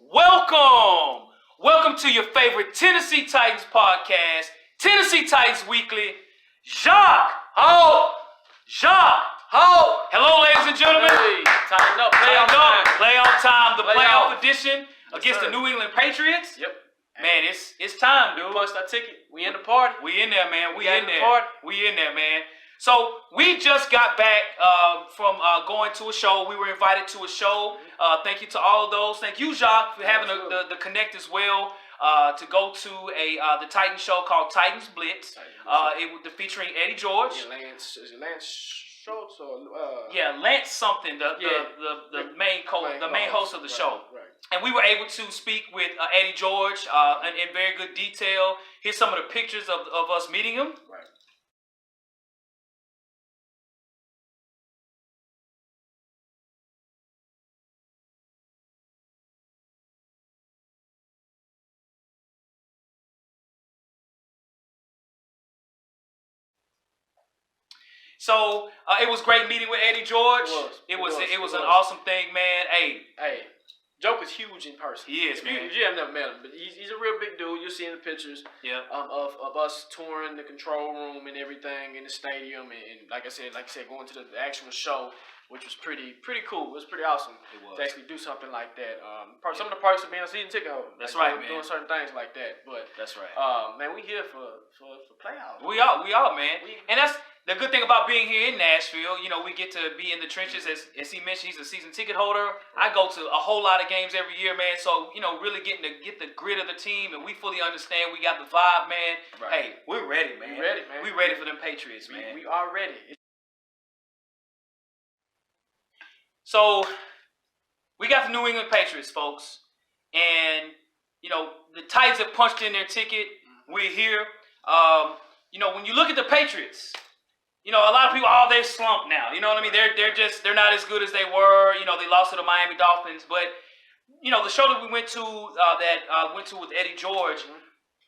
Welcome to your favorite Tennessee Titans podcast, Tennessee Titans Weekly. Jacques Ho. Hello, ladies and gentlemen. Hey, tighten up. Playoff time. The playoff Playoff. edition against the New England Patriots. Yep. Man, it's time, dude. We punched our ticket. We in the party. We in there, man. We got in the there. party. We in there, man. So we just got back from going to a show. We were invited to a show. Thank you to all of those. Thank you, Jacques, for having the connect as well. To go to the Titans show called Titans Blitz. It was featuring Eddie George. Is it Lance Schultz or Lance something. The main host of the show. Right. And we were able to speak with Eddie George in very good detail. Here's some of the pictures of us meeting him. Right. So it was great meeting with Eddie George. It was an awesome thing, man. Hey, Joke is huge in person. He is, man. You have never met him, but he's a real big dude. You'll see in the pictures. Yeah. Of us touring the control room and everything in the stadium, and like I said, going to the actual show, which was pretty cool. It was pretty awesome. It was. To actually do something like that. Some of the perks of being a season ticket holder. That's right, man. Doing certain things like that, but that's right. Man, we here for playoffs. We are, man. And that's the good thing about being here in Nashville. You know, we get to be in the trenches. As he mentioned, he's a season ticket holder. I go to a whole lot of games every year, man. So, you know, really getting to get the grit of the team, and we fully understand. We got the vibe, man. Right. Hey, we're ready, man. We ready, man. We ready for them Patriots, man. We are ready. So, we got the New England Patriots, folks. And, you know, the Titans have punched in their ticket. We're here. You know, when you look at the Patriots, you know, a lot of people, they're slumped now. You know what I mean? They're not as good as they were. You know, they lost to the Miami Dolphins. But, you know, the show that we went to, with Eddie George,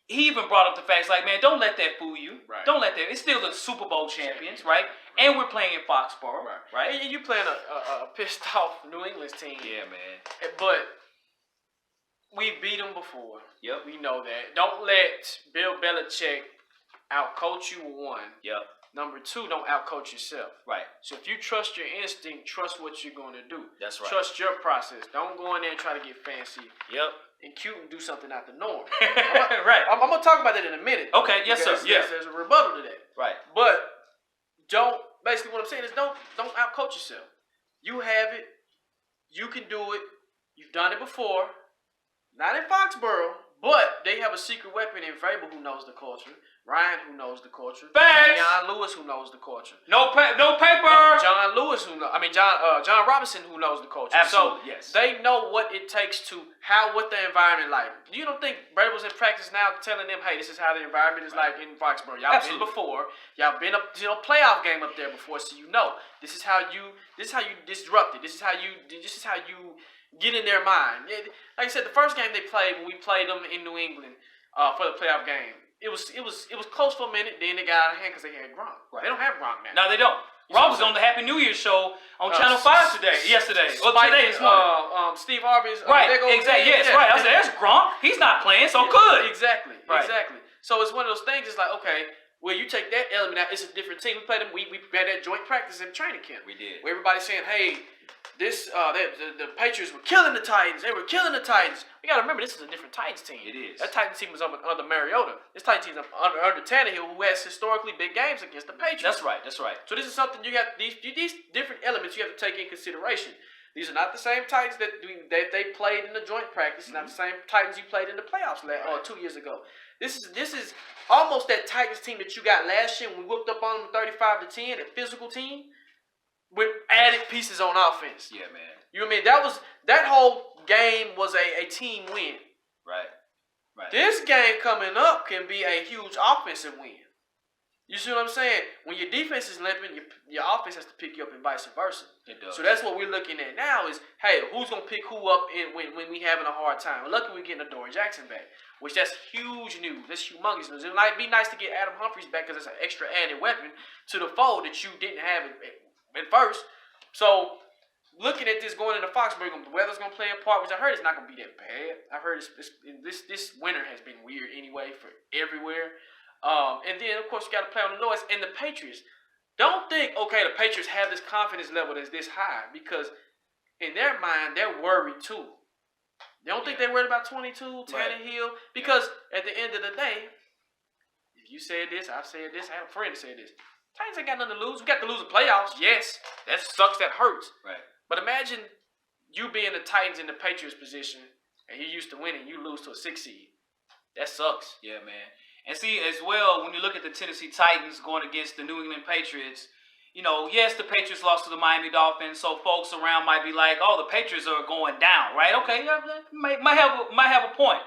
he even brought up the facts like, man, don't let that fool you. Right. Don't let that. It's still the Super Bowl champions, right? And we're playing in Foxborough, right? And you playing a pissed off New England team. Yeah, man. But we beat them before. Yep. We know that. Don't let Bill Belichick outcoach you, one. Yep. Number two, don't outcoach yourself. Right. So if you trust your instinct, trust what you're going to do. That's right. Trust your process. Don't go in there and try to get fancy. Yep. And cute and do something out the norm. Right. I'm going to talk about that in a minute. Okay. Yes, sir. Yeah. There's a rebuttal to that. Right. But basically what I'm saying is don't outcoach yourself. You have it. You can do it. You've done it before. Not in Foxborough, but they have a secret weapon in Vrabel who knows the culture. Ryan, who knows the culture. Facts. John Lewis, who knows the culture. No paper. John Lewis, John Robinson, who knows the culture. Absolutely, so yes. They know what it takes to what the environment like. You don't think Vrabel's in practice now telling them, hey, this is how the environment is like in Foxborough. Y'all been before. Y'all been up to a playoff game up there before, so you know. This is how you disrupt it. This is how you get in their mind. Like I said, the first game they played when we played them in New England for the playoff game. It was close for a minute, then it got out of hand because they had Gronk. Right. They don't have Gronk now. No, they don't. Gronk was on the Happy New Year show on Channel 5 yesterday. This morning. Steve Harvey's. Right, exactly. Yes, right. I said, there's Gronk. He's not playing, so good. Exactly. Right. Exactly. So it's one of those things, it's like, okay, well, you take that element out, it's a different team. We played them, we had that joint practice in training camp. We did. Where everybody's saying, hey, the Patriots were killing the Titans. They were killing the Titans. We got to remember, this is a different Titans team. It is. That Titans team was under Mariota. This Titans team is under Tannehill, who has historically big games against the Patriots. That's right. So this is something you got, these different elements you have to take in consideration. These are not the same Titans that they played in the joint practice. Not the same Titans you played in the playoffs 2 years ago. This is almost that Titans team that you got last year when we whooped up on them 35-10, that physical team, with added pieces on offense. Yeah, man. You know what I mean? That whole game was a team win. Right. This game coming up can be a huge offensive win. You see what I'm saying? When your defense is limping, your offense has to pick you up and vice versa. It does. So that's what we're looking at now is, hey, who's going to pick who up when we having a hard time? Well, luckily we're getting Adoree Jackson back, which that's huge news. That's humongous news. It might be nice to get Adam Humphries back because it's an extra added weapon to the fold that you didn't have at first. So looking at this going into Foxborough, the weather's gonna play a part, which I heard it's not gonna be that bad. I heard this winter has been weird anyway for everywhere. And then of course you got to play on the noise. And the Patriots, don't think the Patriots have this confidence level that's this high, because in their mind they're worried too. They don't think they're worried about 22, Tannehill, because at the end of the day, if you said this, I've said this, I have a friend that said this. Titans ain't got nothing to lose. We got to lose the playoffs. Yes, that sucks. That hurts. Right. But imagine you being the Titans in the Patriots position, and you're used to winning. You lose to a 6 seed. That sucks. Yeah, man. And see, as well, when you look at the Tennessee Titans going against the New England Patriots, you know, yes, the Patriots lost to the Miami Dolphins, so folks around might be like, "Oh, the Patriots are going down," right? Okay, yeah, might have a point.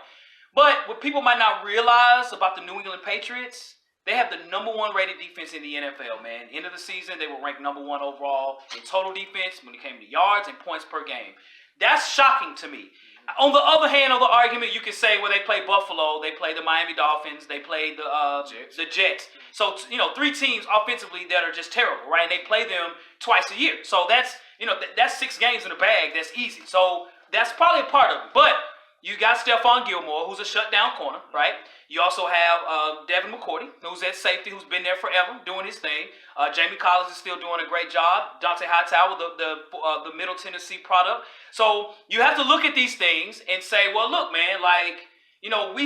But what people might not realize about the New England Patriots, they have the #1 rated defense in the NFL, man. End of the season, they were ranked #1 overall in total defense when it came to yards and points per game. That's shocking to me. On the other hand of the argument, you could say, well, they play Buffalo, they play the Miami Dolphins, they play the Jets. So, 3 teams offensively that are just terrible, right? And they play them twice a year. So that's 6 games in a bag. That's easy. So that's probably a part of it. But you got Stephon Gilmore, who's a shutdown corner, right? You also have Devin McCourty, who's at safety, who's been there forever, doing his thing. Jamie Collins is still doing a great job. Dante Hightower, the Middle Tennessee product. So you have to look at these things and say, well, look, man,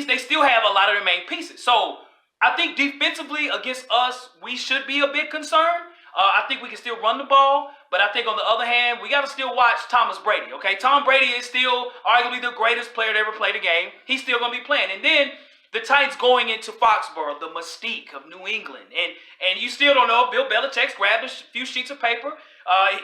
they still have a lot of their main pieces. So I think defensively against us, we should be a bit concerned. I think we can still run the ball, but I think on the other hand, we got to still watch Thomas Brady, okay? Tom Brady is still arguably the greatest player to ever play the game. He's still going to be playing. And then the Titans going into Foxborough, the mystique of New England. And you still don't know if Bill Belichick's grabbed a few sheets of paper.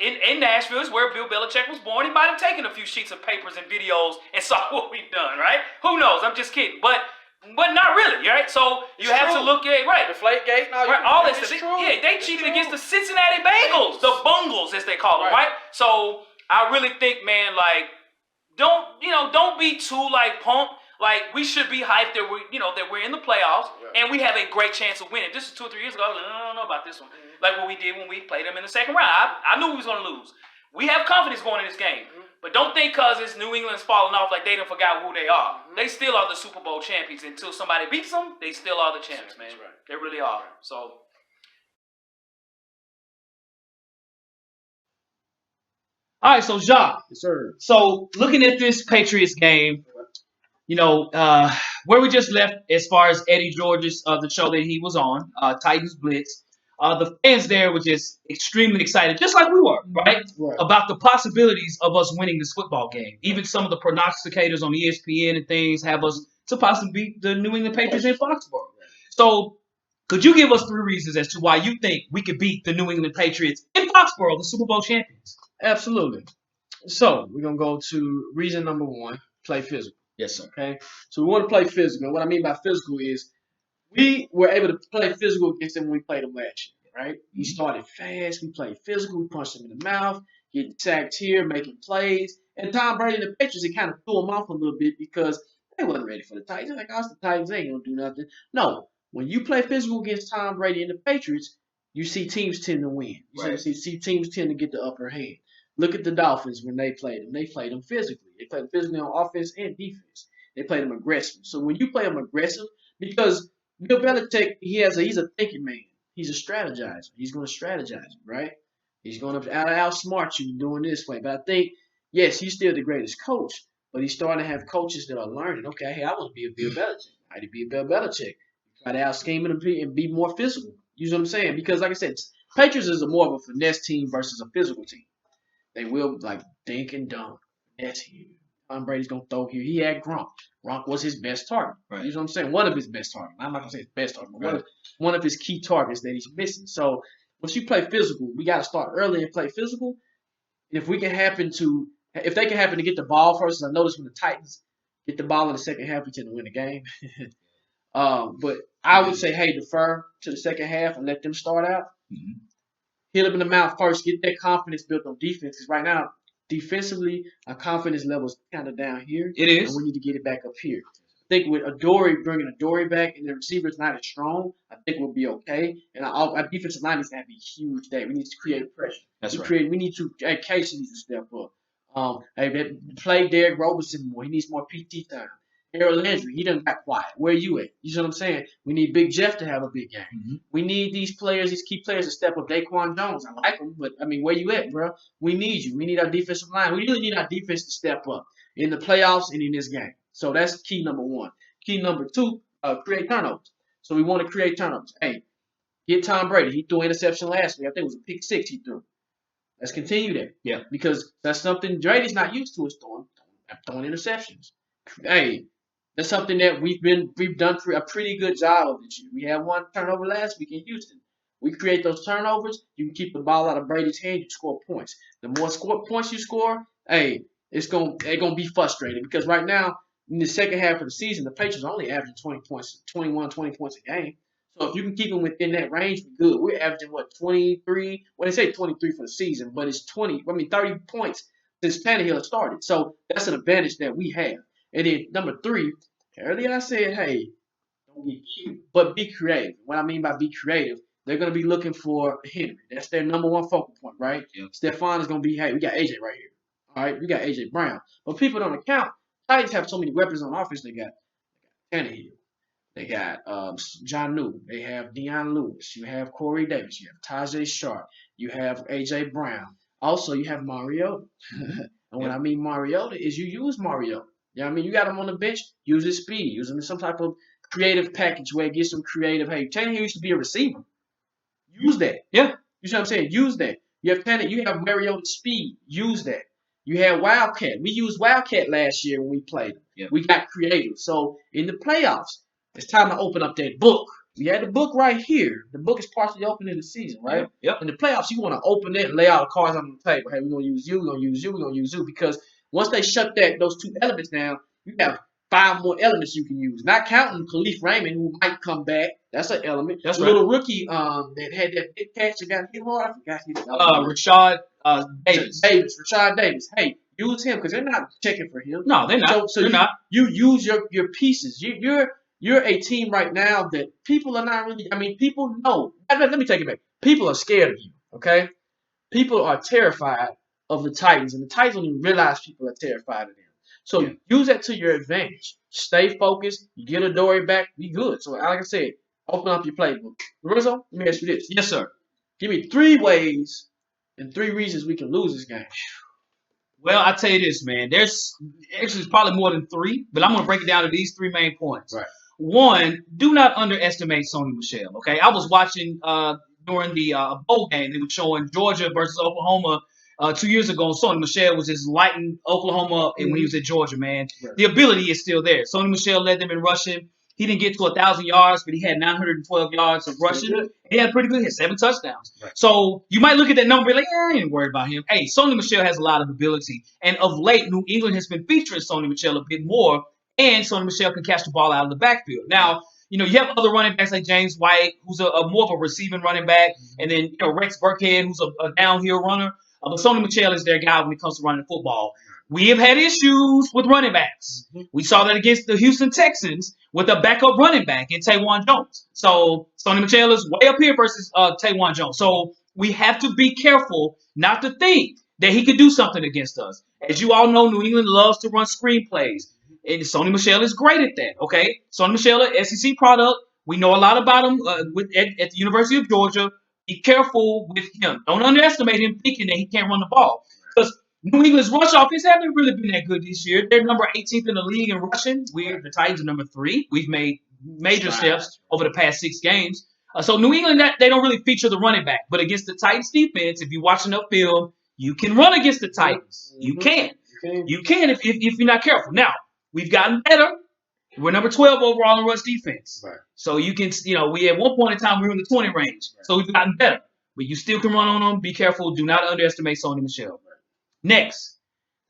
In Nashville is where Bill Belichick was born. He might have taken a few sheets of papers and videos and saw what we've done, right? Who knows? I'm just kidding. But not really, right? So you have to look at the Deflategate, all that stuff. Yeah, they cheated against the Cincinnati Bengals, the Bungles as they call them, right? So I really think, man, don't be too pumped. We should be hyped that we're in the playoffs and we have a great chance of winning. This is 2 or 3 years ago. I don't know about this one. Like what we did when we played them in the second round. I knew we was gonna lose. We have confidence going in this game. But don't think because it's New England's falling off like they done forgot who they are. They still are the Super Bowl champions. Until somebody beats them, they still are the champs, man. Right. They really are. So. All right, so Ja. Yes, sir. So looking at this Patriots game, where we just left as far as Eddie George's the show that he was on, Titans Blitz. The fans there were just extremely excited, just like we were, right? About the possibilities of us winning this football game. Even some of the prognosticators on ESPN and things have us to possibly beat the New England Patriots in Foxborough. So could you give us 3 reasons as to why you think we could beat the New England Patriots in Foxborough, the Super Bowl champions? Absolutely. So we're going to go to reason number 1, play physical. Yes, sir. Okay? So we want to play physical. What I mean by physical is we were able to play physical against them when we played them last year, right? We started fast. We played physical. We punched them in the mouth, getting sacked here, making plays. And Tom Brady and the Patriots, it kind of threw them off a little bit because they wasn't ready for the Titans. They're like, us, the Titans ain't going to do nothing. No. When you play physical against Tom Brady and the Patriots, you see teams tend to win. You see teams tend to get the upper hand. Look at the Dolphins when they played them. They played them physically. They played them physically on offense and defense. They played them aggressive. So when you play them aggressive, because Bill Belichick, he's a thinking man. He's a strategizer. He's going to strategize, right? He's going to outsmart you doing this way. But I think, yes, he's still the greatest coach, but he's starting to have coaches that are learning. Okay, hey, I want to be a Bill Belichick. I need to be a Bill Belichick. Try to out-scheme and be more physical. You know what I'm saying? Because, like I said, Patriots is more of a finesse team versus a physical team. They will, dink and dunk. That's here. Tom Brady's going to throw here. He had Gronk. Gronk was his best target. Right. You know what I'm saying? One of his best targets. I'm not going to say his best target, but one of his key targets that he's missing. So once you play physical, we got to start early and play physical. And if they can happen to get the ball first, as I noticed when the Titans get the ball in the second half, we tend to win the game. But I would say, hey, defer to the second half and let them start out. Mm-hmm. Hit them in the mouth first. Get that confidence built on defense. Because right now, defensively, our confidence level is kind of down here. It is. And we need to get it back up here. think with Adoree bringing Adoree back and the receivers not as strong, I think we'll be okay. And our defensive line needs to have a huge day. We need to create pressure. That's right. We need to. Hey, Casey needs to step up. Play Derek Robertson more. He needs more PT time. Harold Landry, he done got quiet. Where you at? You see what I'm saying? We need Big Jeff to have a big game. Mm-hmm. We need these players, these key players to step up. Daquan Jones, I like him, but I mean, where you at, bro? We need you. We need our defensive line. We really need our defense to step up in the playoffs and in this game. So that's key number one. Key number two, create turnovers. So we want to create turnovers. Hey, get Tom Brady. He threw an interception last week. I think it was a pick 6 he threw. Let's continue that. Yeah. Because that's something Brady's not used to is throwing interceptions. Hey, that's something that we've done a pretty good job of this year. We had one turnover last week in Houston. We create those turnovers. You can keep the ball out of Brady's hand. You score points. The more points you score, hey, they're gonna be frustrated because right now in the second half of the season, the Patriots are only averaging 20 points a game. So if you can keep them within that range, we're good. We're averaging 23. Well, they say 23 for the season, but it's 30 points since Tannehill started. So that's an advantage that we have. And then number 3, earlier I said, hey, don't be cute, but be creative. What I mean by be creative, they're going to be looking for Henry. That's their number one focal point, right? Yeah. Stephon is going to be, hey, we got AJ right here. All right, we got AJ Brown. But people don't account. Titans have so many weapons on offense. They got Tannehill. They got John Newton. They have Deion Lewis. You have Corey Davis. You have Tajay Sharp. You have AJ Brown. Also, you have Mariota. And when I mean Mariota is you use Mariota. You know what I mean? You got him on the bench, use his speed, use him in some type of creative package where it gets some creative. Hey, Tannehill used to be a receiver. Use that. Yeah. You see what I'm saying? Use that. You have Tannehill, you have Mariota's speed. Use that. You had Wildcat. We used Wildcat last year when we played. Yeah. We got creative. So in the playoffs, it's time to open up that book. We had the book right here. The book is partially open in the season, right? Yep. In the playoffs, you want to open it and lay out the cards on the table. Hey, we're going to use you, we're going to use you, we're going to use you. Because once they shut those 2 elements down, you have 5 more elements you can use. Not counting Khalif Raymond, who might come back. That's an element. That's the right. little rookie that had that big catch that got hit hard. I forgot his name. Rashad Davis. Rashad Davis. Hey, use him because they're not checking for him. No, they're not. So they're not. You use your pieces. You're a team right now that people are not really. I mean, people know. Let me take it back. People are scared of you. Okay, people are terrified of the Titans, and the Titans don't even realize people are terrified of them. So use that to your advantage. Stay focused. You get Adoree back. Be good. So like I said, open up your playbook. Rizzo, let me ask you this. Yes, sir. Give me 3 ways and 3 reasons we can lose this game. Well, I tell you this, man. There's probably more than 3, but I'm going to break it down to these 3 main points. Right. 1, do not underestimate Sony Michel. Okay, I was watching during the bowl game. They were showing Georgia versus Oklahoma 2 years ago. Sony Michel was just lighting Oklahoma when he was at Georgia, man. Right. The ability is still there. Sony Michel led them in rushing. He didn't get to 1,000 yards, but he had 912 yards of rushing. He had pretty good. He had 7 touchdowns. Right. So you might look at that number and be like, I ain't worried about him. Hey, Sony Michel has a lot of ability. And of late, New England has been featuring Sony Michel a bit more, and Sony Michel can catch the ball out of the backfield. Now, you have other running backs like James White, who's a more of a receiving running back, and then Rex Burkhead, who's a downhill runner. But Sony Michel is their guy when it comes to running the football. We have had issues with running backs. We saw that against the Houston Texans with a backup running back in Tawan Jones. So Sony Michel is way up here versus Tawan Jones. So we have to be careful not to think that he could do something against us. As you all know, New England loves to run screenplays. And Sony Michel is great at that, okay? Sony Michel, an SEC product. We know a lot about him at the University of Georgia. Be careful with him. Don't underestimate him thinking that he can't run the ball. Because New England's rush offense haven't really been that good this year. They're number 18th in the league in rushing. The Titans are number 3. We've made major steps over the past 6 games. So New England, they don't really feature the running back. But against the Titans defense, if you watch enough film, you can run against the Titans. You can. You can if you're not careful. Now, we've gotten better. We're number 12 overall in rush defense. Right. So you can, we at one point in time, we were in the 20 range. Right. So we've gotten better. But you still can run on them. Be careful. Do not underestimate Sony Michel. Right. Next,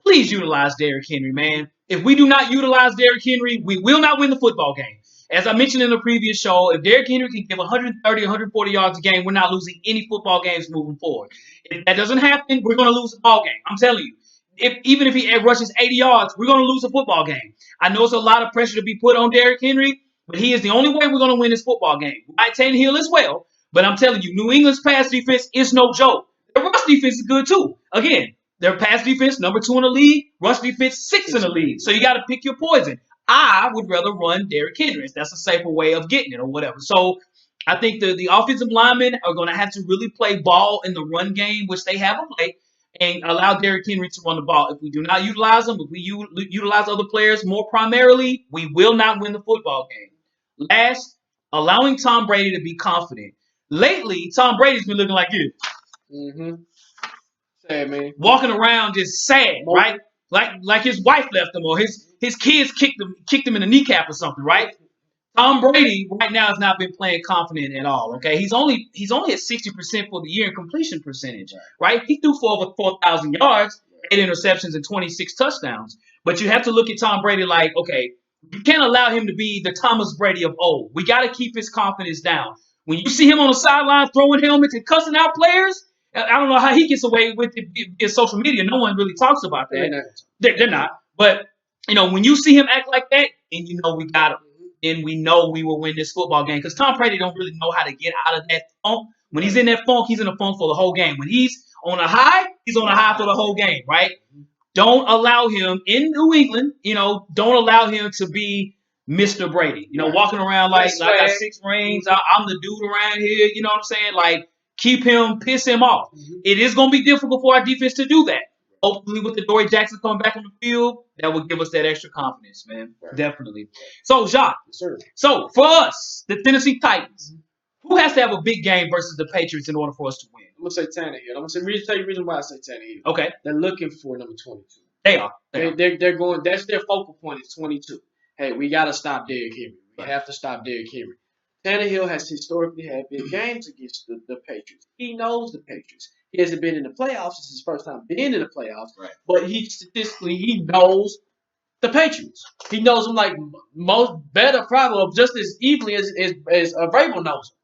please utilize Derrick Henry, man. If we do not utilize Derrick Henry, we will not win the football game. As I mentioned in the previous show, if Derrick Henry can give 130, 140 yards a game, we're not losing any football games moving forward. If that doesn't happen, we're going to lose the ball game. I'm telling you. even if he rushes 80 yards, we're going to lose a football game. I know it's a lot of pressure to be put on Derrick Henry, but he is the only way we're going to win this football game. Right, Tannehill as well, but I'm telling you, New England's pass defense is no joke. Their rush defense is good too. Again, their pass defense, number 2 in the league. Rush defense, 6 in the league. So you got to pick your poison. I would rather run Derrick Henry. That's a safer way of getting it or whatever. So I think the offensive linemen are going to have to really play ball in the run game, which they have of late, and allow Derrick Henry to run the ball. If we do not utilize them, if we utilize other players more primarily, we will not win the football game. Last, allowing Tom Brady to be confident. Lately, Tom Brady's been looking like this. Mm-hmm. Sad, man. Walking around just sad, right? Like his wife left him or his kids kicked him in the kneecap or something, right? Tom Brady right now has not been playing confident at all. Okay, he's only at 60% for the year in completion percentage, right? He threw for over 4,000 yards, 8 interceptions, and 26 touchdowns. But you have to look at Tom Brady like, okay, you can't allow him to be the Thomas Brady of old. We got to keep his confidence down. When you see him on the sideline throwing helmets and cussing out players, I don't know how he gets away with it via social media. No one really talks about that. They're not. But when you see him act like that, and we got him. And we know we will win this football game because Tom Brady don't really know how to get out of that funk. When he's in that funk, he's in a funk for the whole game. When he's on a high, he's on a high for the whole game, right? Don't allow him in New England, don't allow him to be Mr. Brady, walking around like I got 6 rings. I'm the dude around here. You know what I'm saying? Like, piss him off. It is going to be difficult for our defense to do that. Hopefully, with the Dory Jackson coming back on the field, that will give us that extra confidence, man. Right. Definitely. So, Jacques, so for us, the Tennessee Titans, who has to have a big game versus the Patriots in order for us to win? I'm going to say Tannehill. I'm going to tell you the reason why I say Tannehill. Okay. They're looking for number 22. They are. They're going, that's their focal point is 22. Hey, we got to stop Derrick Henry. We have to stop Derrick Henry. Tannehill has historically had big games against the Patriots. He knows the Patriots. He hasn't been in the playoffs. It's his first time being in the playoffs. Right. But he knows the Patriots. He knows them like better probably just as easily as Vrabel knows them.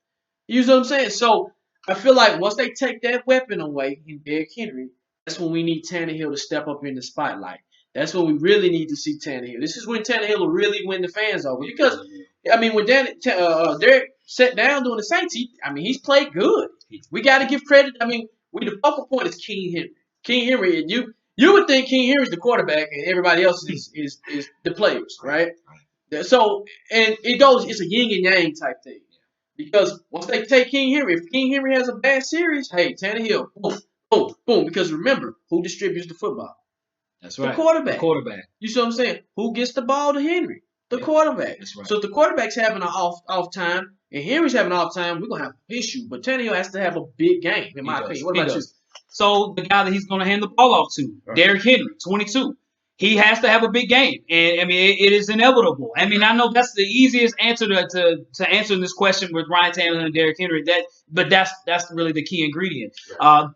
You know what I'm saying? So I feel like once they take that weapon away in Derrick Henry, that's when we need Tannehill to step up in the spotlight. That's when we really need to see Tannehill. This is when Tannehill will really win the fans over. Because, when Derrick sat down doing the Saints, he's played good. We got to give credit. The focal point is King Henry. King Henry, and you would think King Henry's the quarterback and everybody else is the players, right? So, and it's a yin and yang type thing. Because once they take King Henry, if King Henry has a bad series, hey, Tannehill, boom, boom, boom. Because remember, who distributes the football? That's right. The quarterback. You see what I'm saying? Who gets the ball to Henry? The quarterback. That's right. So if the quarterback's having an off time and Henry's having an off time, we're going to have an issue. But Tannehill has to have a big game, in my opinion. What about you? So the guy that he's going to hand the ball off to, Derrick Henry, 22. He has to have a big game. And, it is inevitable. I know that's the easiest answer to answering this question with Ryan Tannehill and Derrick Henry. But that's really the key ingredient.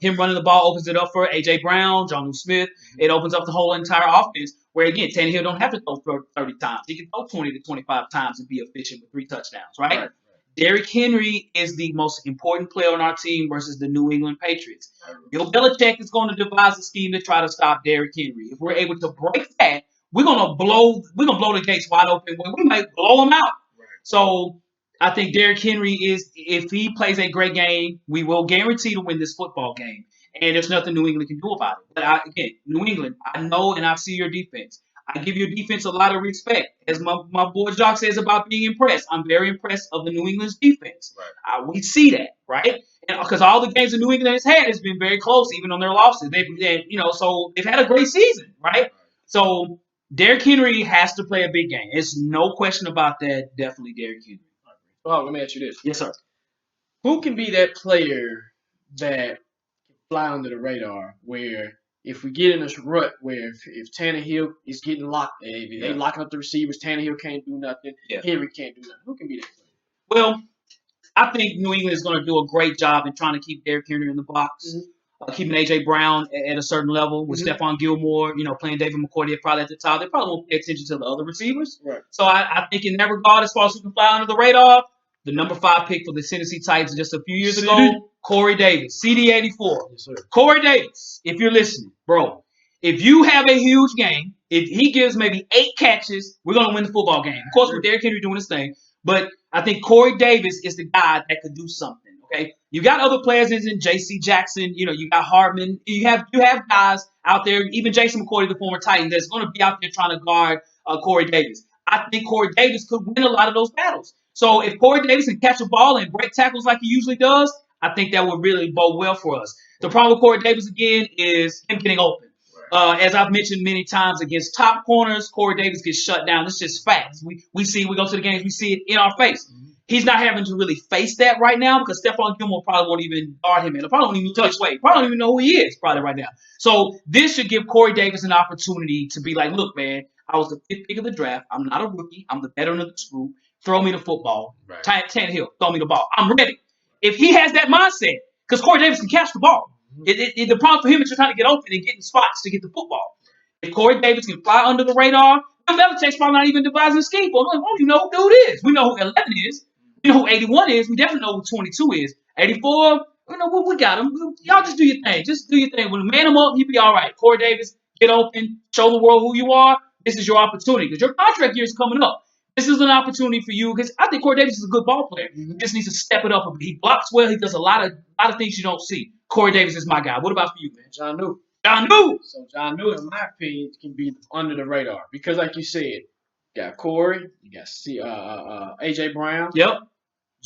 Him running the ball opens it up for A.J. Brown, Jonnu Smith. It opens up the whole entire offense where, again, Tannehill don't have to throw 30 times. He can throw 20 to 25 times and be efficient with 3 touchdowns, right? Derrick Henry is the most important player on our team versus the New England Patriots. Bill Belichick is going to devise a scheme to try to stop Derrick Henry. If we're able to break that, we're gonna blow the gates wide open. We might blow them out. Right. So I think Derrick Henry if he plays a great game, we will guarantee to win this football game. And there's nothing New England can do about it. But again, New England, I know and I see your defense. I give your defense a lot of respect. As my boy Jock says about being impressed, I'm very impressed of the New England's defense. Right. We see that, right? And because all the games that New England has had has been very close, even on their losses. So they've had a great season, right? So Derrick Henry has to play a big game. There's no question about that. Definitely Derrick Henry. Well, let me ask you this. Yes, sir. Who can be that player that can fly under the radar where if we get in this rut where if Tannehill is getting locked, they locking up the receivers, Tannehill can't do nothing, Henry can't do nothing. Who can be that player? Well, I think New England is going to do a great job in trying to keep Derrick Henry in the box, keeping A.J. Brown at a certain level with Stephon Gilmore, playing David McCourty probably at the top. They probably won't pay attention to the other receivers. Right. So I think in that regard, as far as who can fly under the radar, the number 5 pick for the Tennessee Titans just a few years ago, Corey Davis, CD84. Yes, sir. Corey Davis, if you're listening, bro, if you have a huge game, if he gives maybe 8 catches, we're going to win the football game. Of course, with Derrick Henry doing his thing. But I think Corey Davis is the guy that could do something. Okay, you got other players in J.C. Jackson. You got Hardman. You have guys out there. Even Jason McCourty, the former Titan, that's going to be out there trying to guard Corey Davis. I think Corey Davis could win a lot of those battles. So if Corey Davis can catch a ball and break tackles like he usually does, I think that would really bode well for us. The problem with Corey Davis again is him getting open. As I've mentioned many times, against top corners, Corey Davis gets shut down. It's just facts. We go to the games, we see it in our face. He's not having to really face that right now because Stephon Gilmore probably won't even guard him. And probably won't even touch weight. Probably don't even know who he is probably right now. So this should give Corey Davis an opportunity to be like, look, man, I was the 5th pick of the draft. I'm not a rookie. I'm the veteran of this group. Throw me the football. Right. Tannehill, throw me the ball. I'm ready. If he has that mindset, because Corey Davis can catch the ball. The problem for him is you're trying to get open and get in spots to get the football. If Corey Davis can fly under the radar, Belichick's probably not even devising a scheme for him. We don't even know who dude is. We know who 11 is. We know who 81 is. We definitely know who 22 is. 84, we got him. Y'all just do your thing. Just do your thing. When you man him up, he'll be all right. Corey Davis, get open, show the world who you are. This is your opportunity because your contract year is coming up. This is an opportunity for you because I think Corey Davis is a good ball player. He just needs to step it up a bit. He blocks well. He does a lot of things you don't see. Corey Davis is my guy. What about for you, man? Jonnu. Jonnu. So Jonnu, in my opinion, can be under the radar because, like you said, you got Corey, you got AJ Brown. Yep.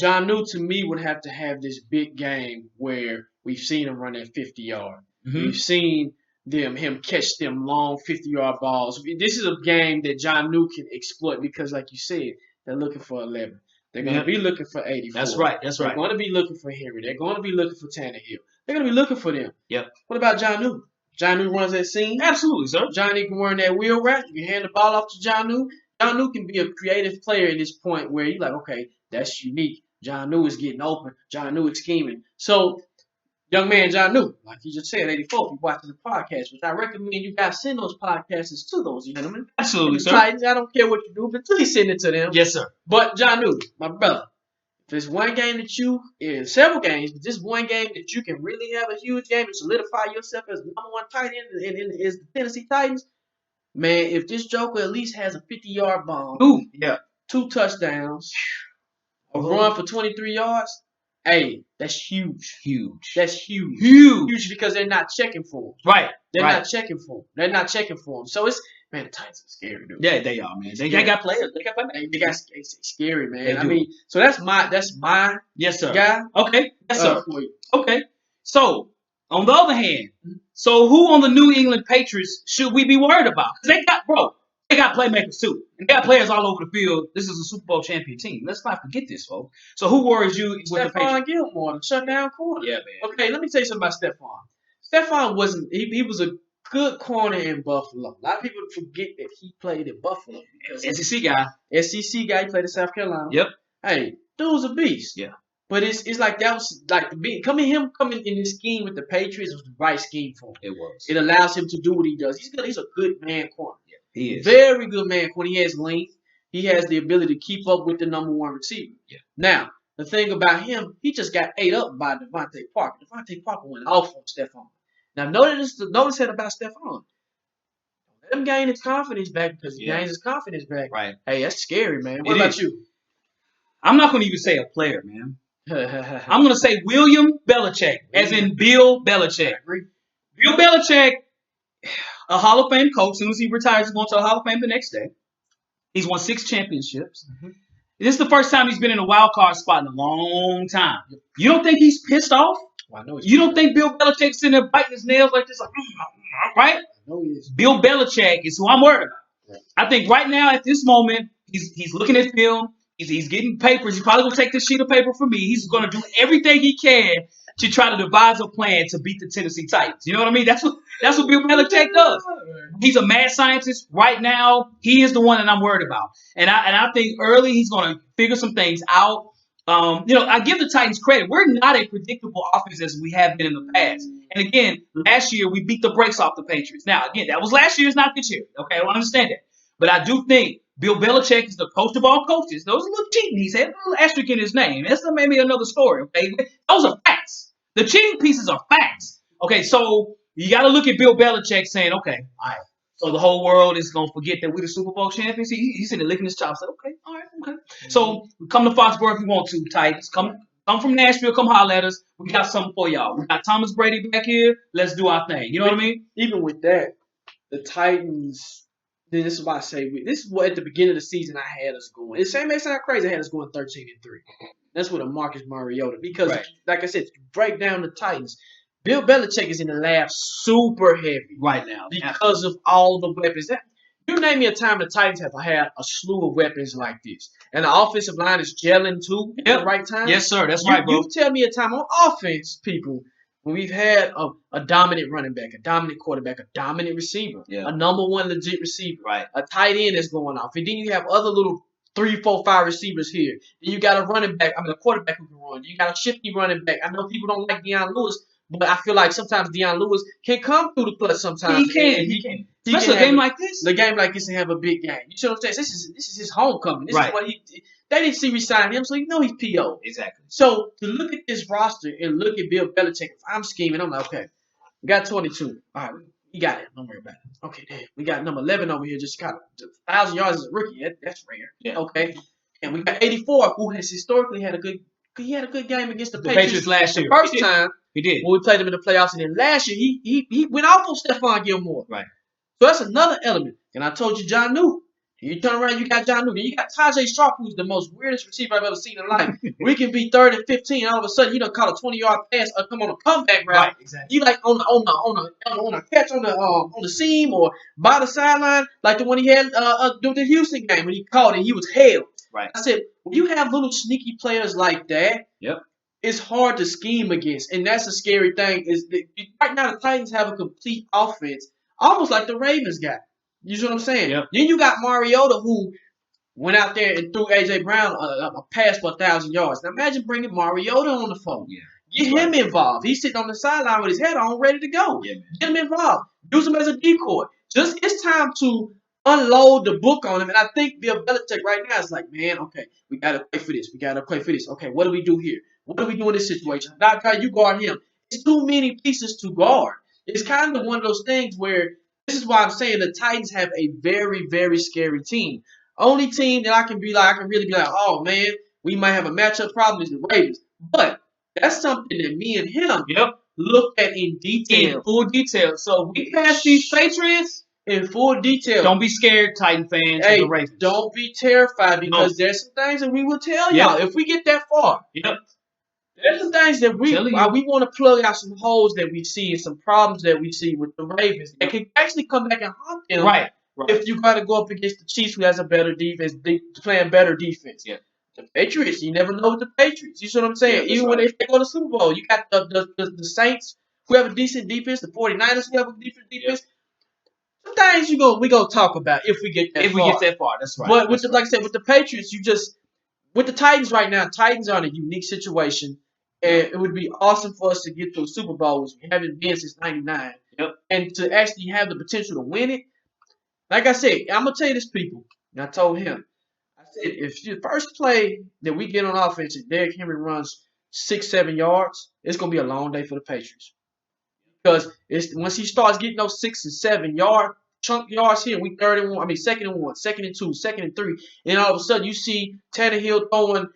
Jonnu to me would have to have this big game where we've seen him run that 50-yard. We've seen him catch them long 50-yard balls. This is a game that Jonnu can exploit because, like you said, they're looking for 11. They're going to be looking for 84. That's right. They're going to be looking for Henry. They're going to be looking for Tannehill. They're going to be looking for them. Yep. What about Jonnu? Jonnu runs that seam. Absolutely, sir. Johnny can run that wheel route. You can hand the ball off to Jonnu. Jonnu can be a creative player at this point where you're like, okay, that's unique. Jonnu is getting open. Jonnu is scheming. So, young man Jonnu, like you just said, 84, if you're watching the podcast, which I recommend you guys send those podcasts to those gentlemen. Absolutely, sir. Titans, I don't care what you do, but please send it to them. Yes, sir. But Jonnu, my brother, if there's one game that several games, but just one game that you can really have a huge game and solidify yourself as the number 1 tight end is the Tennessee Titans, man, if this Joker at least has a 50-yard bomb, 2 touchdowns, a run for 23 yards, hey, that's huge. Huge. That's huge. Huge because they're not checking for him. Right. They're not checking for him. They're not checking for him. So it's, man, the Titans are scary, dude. Yeah, they are, man. They got players. They got players. They got scary, man. They I do. mean, so that's my yes, sir. guy. Okay. Yes, sir. Okay. So, on the other hand, who on the New England Patriots should we be worried about? Because they got playmakers too. And they got players all over the field. This is a Super Bowl champion team. Let's not forget this, folks. So who worries you with the Patriots? Stephon Gilmore, the shutdown corner. Yeah, man. Okay, let me tell you something about Stephon. Stephon wasn't, he was a good corner in Buffalo. A lot of people forget that he played at Buffalo. SEC guy. SEC guy, he played in South Carolina. Yep. Hey, dude's a beast. Yeah. But it's like that was like coming in this scheme with the Patriots was the right scheme for him. It was. It allows him to do what he does. He's good. He's a good man corner. Yeah, he is. Very good man corner. He has length. He has the ability to keep up with the number 1 receiver. Yeah. Now, the thing about him, he just got ate up by Devontae Parker. Devontae Parker went off on Stephon. Now, notice that about Stephon. Let him gain his confidence back because he gains his confidence back. Right. Hey, that's scary, man. What about you? I'm not going to even say a player, man. I'm going to say William Belichick, as in Bill Belichick. Bill Belichick, a Hall of Fame coach. As soon as he retires, he's going to the Hall of Fame the next day. He's won 6 championships. This is the first time he's been in a wild card spot in a long time. You don't think he's pissed off? Well, I know you don't think Bill Belichick's sitting there biting his nails like this, like, right? I know he is. Bill Belichick is who I'm worried about. Right. I think right now at this moment, he's looking at film. He's getting papers. He's probably going to take this sheet of paper from me. He's going to do everything he can to try to devise a plan to beat the Tennessee Titans. You know what I mean? That's what Bill Belichick does. He's a mad scientist. Right now, he is the one that I'm worried about. And I think early he's going to figure some things out. I give the Titans credit. We're not a predictable offense as we have been in the past. And again, last year we beat the brakes off the Patriots. Now, again, that was last year. It's not this year. Okay, I don't understand that. But I do think Bill Belichick is the coach of all coaches. Those are a little cheating. He said a little asterisk in his name. That's maybe another story. Okay, those are facts. The cheating pieces are facts. Okay, so you got to look at Bill Belichick saying, okay, all right. So the whole world is gonna forget that we're the Super Bowl champions. He's sitting there licking his chops. Like, okay, all right, okay. So come to Foxborough if you want to, Titans. Come from Nashville. Come holler at us. We got something for y'all. We got Thomas Brady back here. Let's do our thing. You know what I mean? Even with that, the Titans. Then this is why I say this is what at the beginning of the season I had us going. It may sound crazy. I had us going 13-3. That's with a Marcus Mariota because, like I said, you break down the Titans. Bill Belichick is in the lab super heavy right now because of all the weapons. You name me a time the Titans have had a slew of weapons like this, and the offensive line is gelling too at the right time. Yes, sir. That's right, bro. You tell me a time on offense, people, when we've had a dominant running back, a dominant quarterback, a dominant receiver, a number one legit receiver, a tight end that's going off, and then you have other little 3, 4, 5 receivers here. Then you got a running back, a quarterback who can run. You got a shifty running back. I know people don't like Deion Lewis, but I feel like sometimes Deion Lewis can come through the clutch sometimes. He can. Especially a game like this. The game like this and have a big game. You see what I'm saying? This is his homecoming. This is what they didn't see resign him, so you know he's PO. Exactly. So to look at this roster and look at Bill Belichick, if I'm scheming, I'm like, okay, we got 22. All right, we got it. Don't worry about it. Okay, damn. We got number 11 over here, just got 1,000 yards as a rookie. That's rare. Yeah. Okay. And we got 84, who has historically had a good game against the Patriots last year. The first time he did when we played them in the playoffs, and then last year he went off on Stephon Gilmore. Right. So that's another element. And I told you John Newton. You turn around, you got John Newton. You got Tajay Sharp, who's the most weirdest receiver I've ever seen in life. We can be 3rd and 15, all of a sudden he done caught a 20-yard pass or come on a comeback route. Right, exactly. You like on a catch on the seam or by the sideline, like the one he had during the Houston game when he caught it, he was held. Right. I said, when you have little sneaky players like that, it's hard to scheme against, and that's a scary thing. Right now the Titans have a complete offense, almost like the Ravens got. You see what I'm saying? Yep. Then you got Mariota, who went out there and threw A.J. Brown a pass for 1,000 yards. Now imagine bringing Mariota on the phone. Yeah. Get him involved. He's sitting on the sideline with his head on, ready to go. Yeah, Get him involved. Use him as a decoy. It's time to unload the book on him. And I think Bill Belichick right now is like, man, okay, we got to play for this. We got to play for this. Okay, what do we do here? What do we do in this situation? Not how you guard him. It's too many pieces to guard. It's kind of one of those things where this is why I'm saying the Titans have a very, very scary team. Only team that I can really be like, oh man, we might have a matchup problem is the Ravens. But that's something that me and him looked at in detail. In full detail. So we pass these Patriots in full detail. Don't be scared, Titan fans. Hey, of the Ravens. Don't be terrified because there's some things that we will tell y'all if we get that far. There's some things that we want to plug out some holes that we see and some problems that we see with the Ravens that can actually come back and haunt them. Right. If you got to go up against the Chiefs, who has a better defense, playing better defense. Yeah. The Patriots, you never know with the Patriots. You see what I'm saying? Even when they go to the Super Bowl, you got the Saints who have a decent defense, the 49ers who have a decent defense. Some things we gonna talk about if we get that far. If we get that far, that's right. But like I said, with the Patriots, with the Titans right now, Titans are in a unique situation. And it would be awesome for us to get to a Super Bowl, which we haven't been since '99, and to actually have the potential to win it. Like I said, I'm gonna tell you this, people. And I told him, I said, if the first play that we get on offense and Derrick Henry runs 6-7 yards, it's gonna be a long day for the Patriots. Because once he starts getting those 6 and 7 chunk yards here, we 2nd and 1, 2nd and 2, 2nd and 3, and all of a sudden you see Tannehill throwing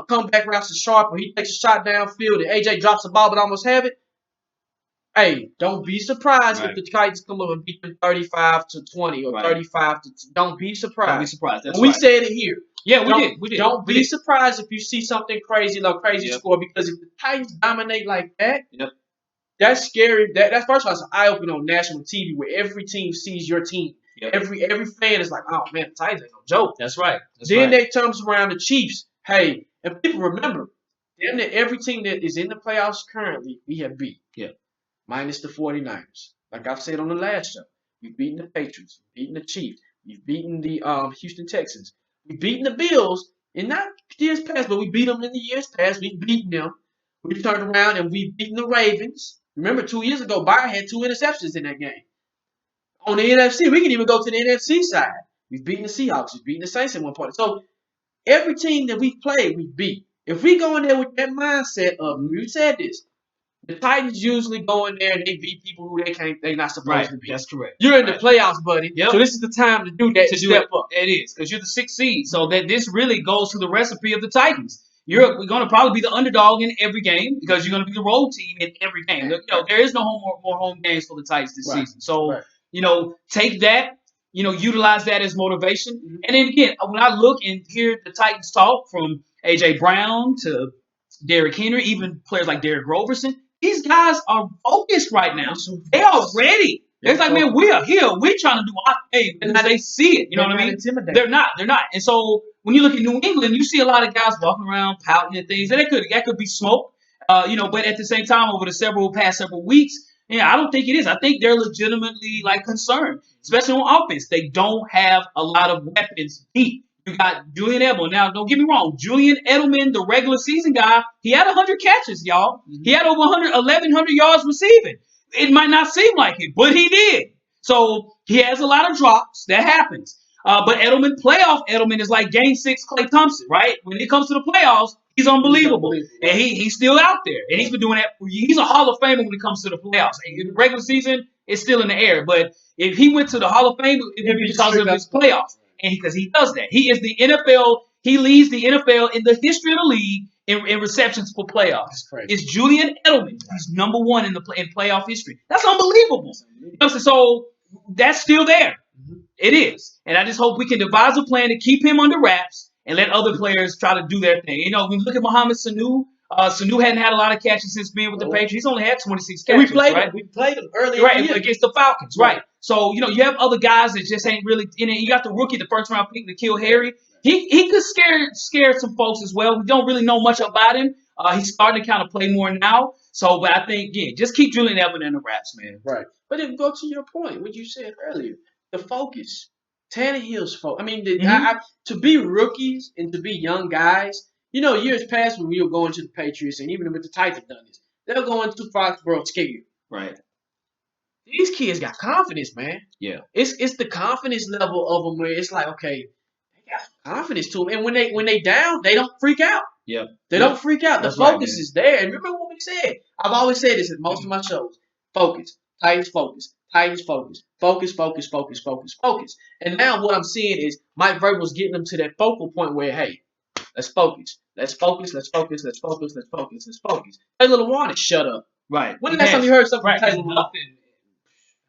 comeback routes to Sharp, or he takes a shot downfield and AJ drops the ball but almost have it. Hey, don't be surprised if the Titans come up and beat them 35-20 or 35 to. Don't be surprised. Don't be surprised. That's we said it here. Yeah, we did. Don't be surprised if you see something crazy, score, because if the Titans dominate like that, that's scary. That's first of all, it's an eye opener on national TV where every team sees your team. Every fan is like, oh man, the Titans ain't no joke. That's right. Then they turns around the Chiefs. Hey, and people remember, damn near every team that is in the playoffs currently, we have beat. Yeah. Minus the 49ers. Like I've said on the last show, we've beaten the Patriots, we've beaten the Chiefs, we've beaten the Houston Texans, we've beaten the Bills, and not years past, but we beat them in the years past. We've beaten them. We've turned around and we've beaten the Ravens. Remember, 2 years ago, Byron had 2 interceptions in that game. On the NFC, we can even go to the NFC side. We've beaten the Seahawks, we've beaten the Saints at one point. So every team that we've played, we beat. If we go in there with that mindset of, we said this, The Titans usually go in there and they beat people who they're not supposed to beat. That's correct. You're in the playoffs, buddy. Yep. So this is the time to do that. To do step up. It is because you're the 6th seed. So that this really goes to the recipe of the Titans. We're going to probably be the underdog in every game because you're going to be the road team in every game. There is no more home games for the Titans this season. So take that. Utilize that as motivation. And then again, when I look and hear the Titans talk from A.J. Brown to Derrick Henry, even players like Derrick Roberson, these guys are focused right now. They are ready. It's like, man, we are here. We're trying to do our thing. And they see it. You know what I mean? They're not. And so when you look at New England, you see a lot of guys walking around pouting and things. And that could be smoke. But at the same time, over the past several weeks, I don't think it is. I think they're legitimately concerned, especially on offense. They don't have a lot of weapons deep. You got Julian Edelman. Now, don't get me wrong. Julian Edelman, the regular season guy, he had 100 catches, y'all. He had over 1,100 yards receiving. It might not seem like it, but he did. So he has a lot of drops. That happens. But playoff Edelman is like Game 6 Klay Thompson, right? When it comes to the playoffs, he's unbelievable. And he's still out there. And he's been doing that for years. He's a Hall of Famer when it comes to the playoffs. In the regular season, it's still in the air. But if he went to the Hall of Fame, it would be because of his playoffs. And because he does that. He is the NFL. He leads the NFL in the history of the league in receptions for playoffs. It's Julian Edelman. He's number 1 in playoff history. That's unbelievable. So that's still there. It is. And I just hope we can devise a plan to keep him under wraps and let other players try to do their thing. When you look at Mohamed Sanu, Sanu hadn't had a lot of catches since being with the Patriots. He's only had 26 catches. We played him earlier against the Falcons, right? So you have other guys that just ain't really in it. You got the rookie, the first round pick, Nikhil Harry. He could scare some folks as well. We don't really know much about him. He's starting to kind of play more now. So, but I think again, just keep Julian Edelman in the wraps, man. Right. But then go to your point, what you said earlier, the focus. Tannehill's focus. I mean, to be rookies and to be young guys. Years past when we were going to the Patriots and even with the Titans done this, they'll go into Foxborough scared. Right. These kids got confidence, man. Yeah. It's the confidence level of them where it's like, okay, they got confidence to them, and when they down, they don't freak out. Yeah. They don't freak out. That's the focus is there. And remember what we said. I've always said this in most of my shows. Focus. Titans focus. Titans focus. Focus, focus, focus, focus, focus. And now what I'm seeing is Mike Vrabel's getting them to that focal point where, hey, let's focus. Let's focus. Let's focus. Let's focus. Let's focus. Let's focus. Taylor Lewan, shut up. Right. When the last time you heard something from Taylor Lewan?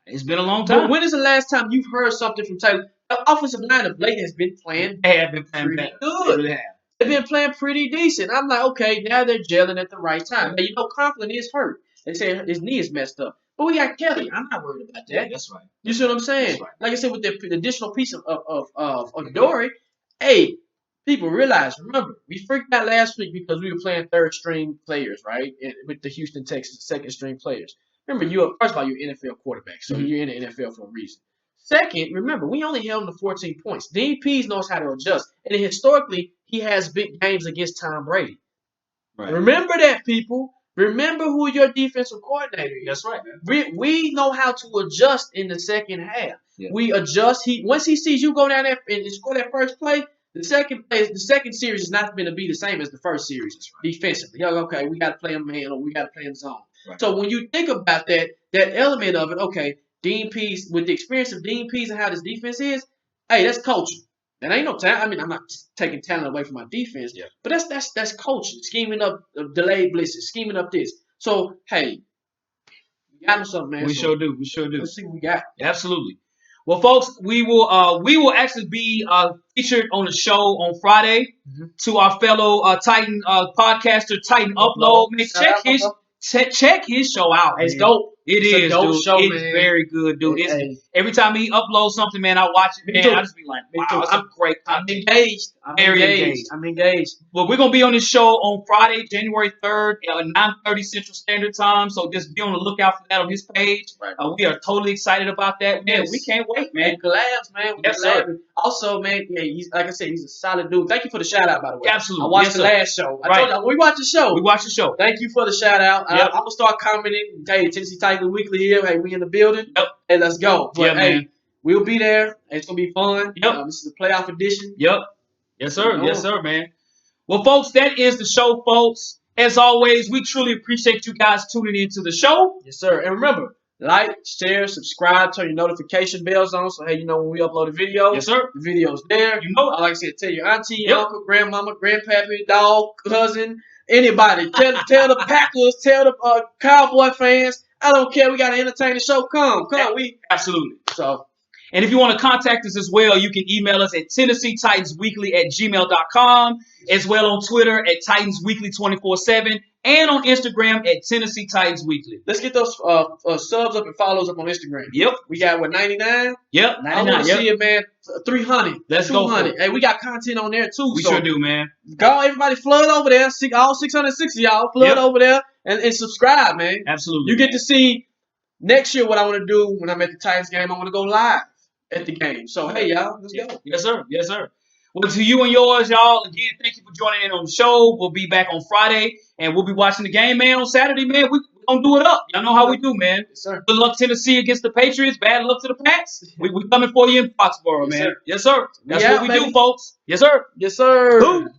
It's been a long time. When is the last time you've heard something from Taylor? The offensive line of late has been playing. They have been playing pretty good. They really have. They've been playing pretty decent. I'm like, okay, now they're gelling at the right time. Now, Conklin is hurt. They say his knee is messed up. But we got Kelly. I'm not worried about that. Yeah, that's right. You see what I'm saying? Right. Like I said, with the additional piece of Dory, hey, people realize, remember, we freaked out last week because we were playing third-string players, right? With the Houston Texans, second-string players. Remember, first of all, you're an NFL quarterback, so you're in the NFL for a reason. Second, remember, we only held him to 14 points. Dean Pease knows how to adjust. And historically, he has big games against Tom Brady. Right. Remember that, people. Remember who your defensive coordinator is. That's right, man. We know how to adjust in the second half. Yeah. We adjust. Once he sees you go down there and score that first play, the second series is not going to be the same as the first series defensively. Okay, we got to play him man or we got to play him zone. Right. So when you think about that element of it, okay, Dean Pease, with the experience of Dean Pease and how this defense is, hey, that's coaching. And ain't no talent. I mean, I'm not taking talent away from my defense, but that's coaching, scheming up delayed blitzes, scheming up this. So hey, we got something, man. We sure do. Let's see what we got. Absolutely. Well, folks, we will actually be featured on the show on Friday to our fellow Titan podcaster, Titan Upload. Man, check his show out. It's dope. It's a dope dude. show, It's man. very good, dude. Every time he uploads something, man, I watch it, man. I just be like, wow, it's great content. I'm engaged. Well, we're going to be on this show on Friday, January 3rd at 9:30 Central Standard Time. So just be on the lookout for that on his page. Right. We are totally excited about that. Man, we can't wait, man. Collabs, man. Yes, sir. Also, man, he's like I said, he's a solid dude. Thank you for the shout out, by the way. Absolutely. I watched the last show. I told you, we watched the show. We watched the show. Thank you for the shout out. Yep. I'm gonna start commenting. Hey, Tennessee Titan Weekly here. Hey, we in the building. Yep. Hey, let's go. But, hey, man. We'll be there. It's gonna be fun. Yep. This is a playoff edition. Yep. Yes, sir. Yes, sir, man. Well, folks, that is the show, folks. As always, we truly appreciate you guys tuning into the show. Yes, sir. And remember, like, share, subscribe, turn your notification bells on so hey, you know when we upload a video. Yes, sir. The video's there. You know it. Like I said, tell your auntie, Yep. uncle, grandmama, grandpappy, dog, cousin, anybody. Tell the Packers, tell the Cowboy fans. I don't care. We got an entertaining show. Come. Absolutely. So And if you want to contact us as well, you can email us at TennesseeTitansWeekly@gmail.com, as well on Twitter at TitansWeekly247, and on Instagram at Tennessee Titans Weekly. let's get those subs up and follows up on Instagram. Yep. We got what 99. Yep. I want to see it, man. 300. Let's go for 200. it. Hey, we got content on there too. We so sure do, man. Go, everybody, flood over there. All 660 y'all flood Yep. over there and subscribe, man. Absolutely. You get to see next year what I want to do when I'm at the Titans game. I want to go live at the game. So hey, y'all, let's go. Yes, sir. Yes, sir. Well, to you and yours, y'all, again, thank you for joining in on the show. We'll be back on Friday, and we'll be watching the game, man, on Saturday, man. We're going to do it up. Y'all know how we do, man. Yes, sir. Good luck, Tennessee, against the Patriots. Bad luck to the Pats. We coming for you in Foxborough, Yes, man. sir. Yes, sir. That's Yeah, what we baby. do, folks. Yes, sir. Yes, sir. Boom.